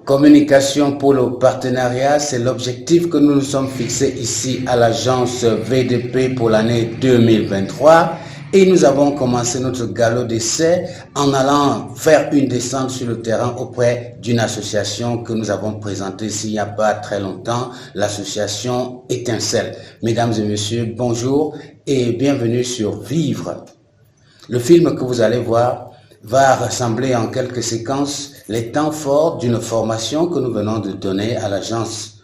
Communication pour le partenariat, c'est l'objectif que nous nous sommes fixés ici à l'agence VDP pour l'année 2023 et nous avons commencé notre galop d'essai en allant faire une descente sur le terrain auprès d'une association que nous avons présentée ici il n'y a pas très longtemps, l'association Étincelle. Mesdames et messieurs, bonjour et bienvenue sur Vivre. Le film que vous allez voir va rassembler en quelques séquences les temps forts d'une formation que nous venons de donner à l'agence,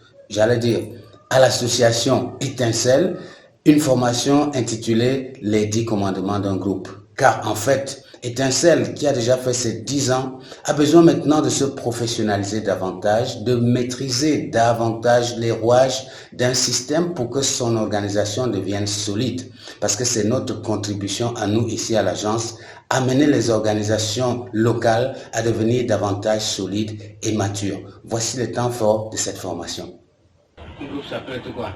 à l'association Étincelle, une formation intitulée « Les 10 commandements d'un groupe ». Car en fait, Étincelle, qui a déjà fait ses 10 ans, a besoin maintenant de se professionnaliser davantage, de maîtriser davantage les rouages d'un système pour que son organisation devienne solide. Parce que c'est notre contribution à nous ici à l'agence, amener les organisations locales à devenir davantage solides et matures. Voici les temps forts de cette formation. Un groupe s'appelle quoi?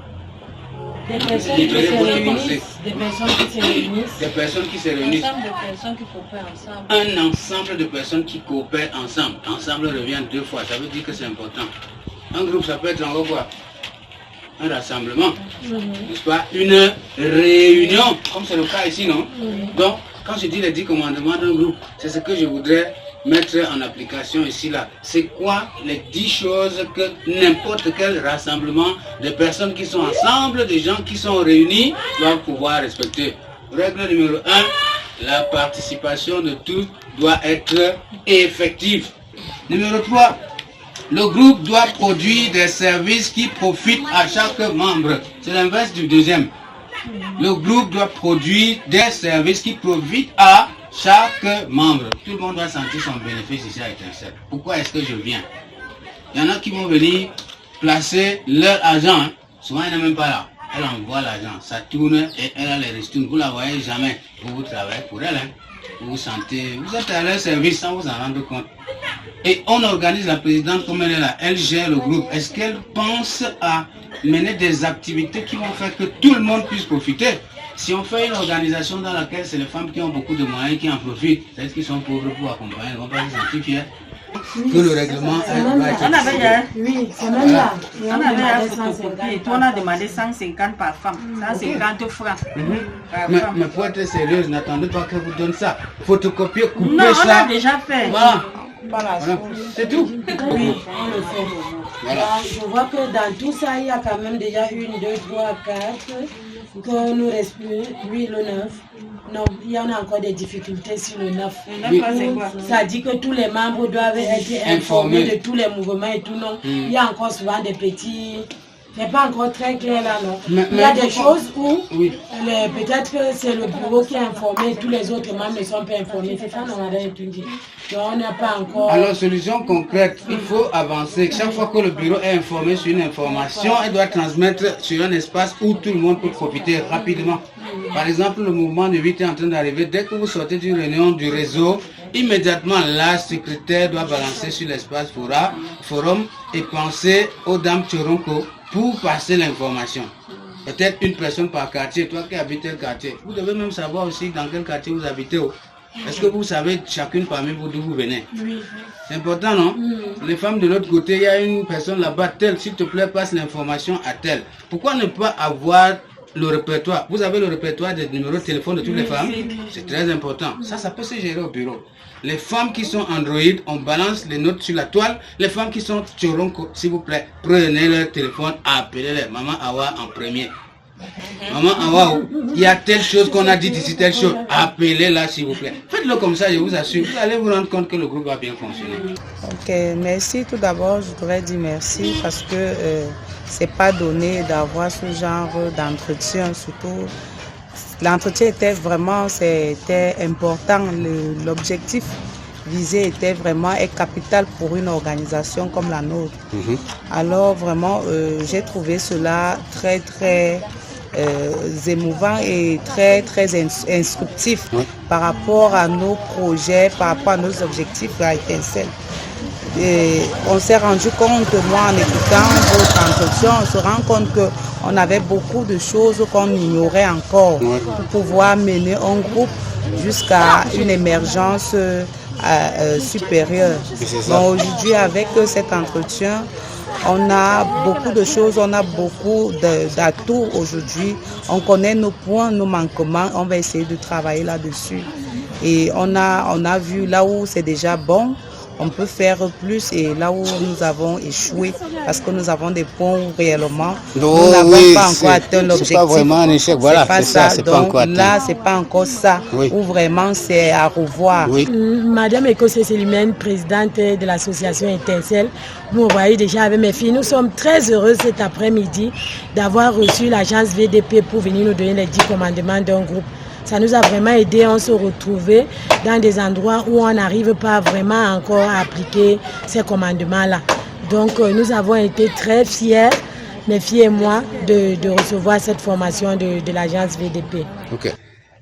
Des personnes qui se réunissent. Des personnes qui se réunissent. Un ensemble de personnes qui coopèrent ensemble. Un ensemble de personnes qui coopèrent ensemble. Ensemble revient 2 fois, ça veut dire que c'est important. Un groupe, ça peut être en quoi? Un rassemblement, n'est-ce pas? Une réunion, comme c'est le cas ici, non? Donc, quand je dis les 10 commandements d'un groupe, c'est ce que je voudrais mettre en application ici là. C'est quoi les 10 choses que n'importe quel rassemblement de personnes qui sont ensemble, des gens qui sont réunis, doivent pouvoir respecter. Règle numéro 1, la participation de tous doit être effective. Numéro 3, le groupe doit produire des services qui profitent à chaque membre. C'est l'inverse du deuxième. Le groupe doit produire des services qui profitent à chaque membre. Tout le monde doit sentir son bénéfice ici à Étincelle. Pourquoi est-ce que je viens? Il y en a qui vont venir placer leur argent. Hein. Souvent, elle n'est même pas là. Elle envoie l'argent. Ça tourne et elle a les ristournes. Vous ne la voyez jamais. Vous travaillez pour elle. Hein. Vous vous sentez... Vous êtes à leur service sans vous en rendre compte. Et on organise la présidente comme elle est là. Elle gère le groupe. Est-ce qu'elle pense à mener des activités qui vont faire que tout le monde puisse profiter? Si on fait une organisation dans laquelle c'est les femmes qui ont beaucoup de moyens qui en profitent, c'est-à-dire qu'ils sont pauvres pour accompagner, ils ne vont pas se sentir fiers. Que le règlement va être... On avait oui, c'est même là. on avait photocopie et on a demandé 150 par femme, 150 francs par femme. Mais pour être sérieuse, n'attendez pas que vous donne ça. Photocopier, couper non, ça. on a déjà fait. Voilà. Voilà. C'est tout. Oui, on le fait. Voilà. Je vois que dans tout ça, il y a quand même déjà 1, 2, 3, 4, que nous reste oui, le 9. Non, il y en a encore des difficultés sur le 9. Oui. Ça dit que tous les membres doivent être informés de tous les mouvements et tout, non. Il y a encore souvent des petits... C'est pas encore très clair là, non. Il y a des choses où peut-être que c'est le bureau qui est informé, tous les autres membres ne sont pas informés. C'est ça, on avait tout dit. Donc on n'a pas encore... Alors, solution concrète, il faut avancer. Chaque fois que le bureau est informé sur une information, elle doit transmettre sur un espace où tout le monde peut profiter rapidement. Par exemple, le mouvement de 8 est en train d'arriver. Dès que vous sortez d'une réunion du réseau, immédiatement la secrétaire doit balancer sur l'espace forum et penser aux dames Choronko pour passer l'information. Peut-être une personne par quartier, toi qui habites tel quartier. Vous devez même savoir aussi dans quel quartier vous habitez. Est-ce que vous savez chacune parmi vous d'où vous venez? Oui. C'est important, non? Les femmes de l'autre côté, il y a une personne là-bas, telle, s'il te plaît, passe l'information à telle. Pourquoi ne pas avoir le répertoire? Vous avez le répertoire des numéros de téléphone de toutes les femmes? C'est très important. Ça peut se gérer au bureau. Les femmes qui sont Android, on balance les notes sur la toile. Les femmes qui sont Choronko, s'il vous plaît, prenez leur téléphone, appelez-les. Maman Awa en premier. Maman Awa, il y a telle chose qu'on a dit ici, telle chose. Appelez-la, s'il vous plaît. Faites-le comme ça, je vous assure. Vous allez vous rendre compte que le groupe va bien fonctionner. Ok, merci. Tout d'abord, je voudrais dire merci parce que c'est pas donné d'avoir ce genre d'entretien, surtout. L'entretien c'était important. L'objectif visé était vraiment capital pour une organisation comme la nôtre. Alors vraiment, j'ai trouvé cela très émouvant et très instructif par rapport à nos projets, par rapport à nos objectifs à Étincelle. Et on s'est rendu compte, moi en écoutant votre entretien, on se rend compte qu'on avait beaucoup de choses qu'on ignorait encore pour pouvoir mener un groupe jusqu'à une émergence supérieur. Donc aujourd'hui, avec cet entretien, on a beaucoup de choses, on a beaucoup d'atouts aujourd'hui. On connaît nos points, nos manquements, on va essayer de travailler là-dessus. Et on a vu là où c'est déjà bon, on peut faire plus, et là où nous avons échoué, parce que nous avons des points où réellement nous n'avons pas encore atteint l'objectif. C'est pas vraiment un échec, voilà, c'est ça, c'est pas encore atteint. Là, c'est pas encore ça, où vraiment c'est à revoir. Oui. Madame Ekose Célimène, présidente de l'association Étincelle, vous me voyez déjà avec mes filles, nous sommes très heureux cet après-midi d'avoir reçu l'agence VDP pour venir nous donner les 10 commandements d'un groupe. Ça nous a vraiment aidé, on se retrouvait dans des endroits où on n'arrive pas vraiment encore à appliquer ces commandements-là. Donc nous avons été très fiers, mes filles et moi, de recevoir cette formation de l'agence VDP. Okay.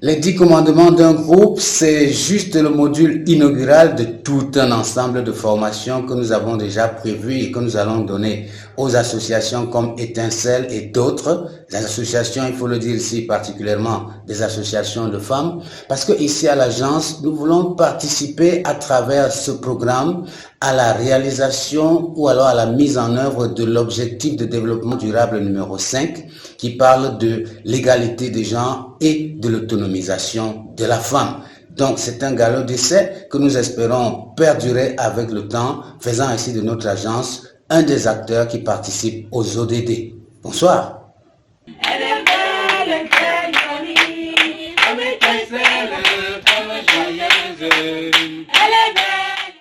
Les 10 commandements d'un groupe, c'est juste le module inaugural de tout un ensemble de formations que nous avons déjà prévues et que nous allons donner aux associations comme Étincelle et d'autres. Les associations, il faut le dire ici particulièrement, des associations de femmes, parce que ici à l'agence, nous voulons participer à travers ce programme à la réalisation ou alors à la mise en œuvre de l'objectif de développement durable numéro 5 qui parle de l'égalité des genres et de l'autonomisation de la femme. Donc c'est un galop d'essai que nous espérons perdurer avec le temps, faisant ainsi de notre agence un des acteurs qui participent aux ODD. Bonsoir. Elle est belle, jolie, comme Étincelle, comme joyeuse. Elle est belle.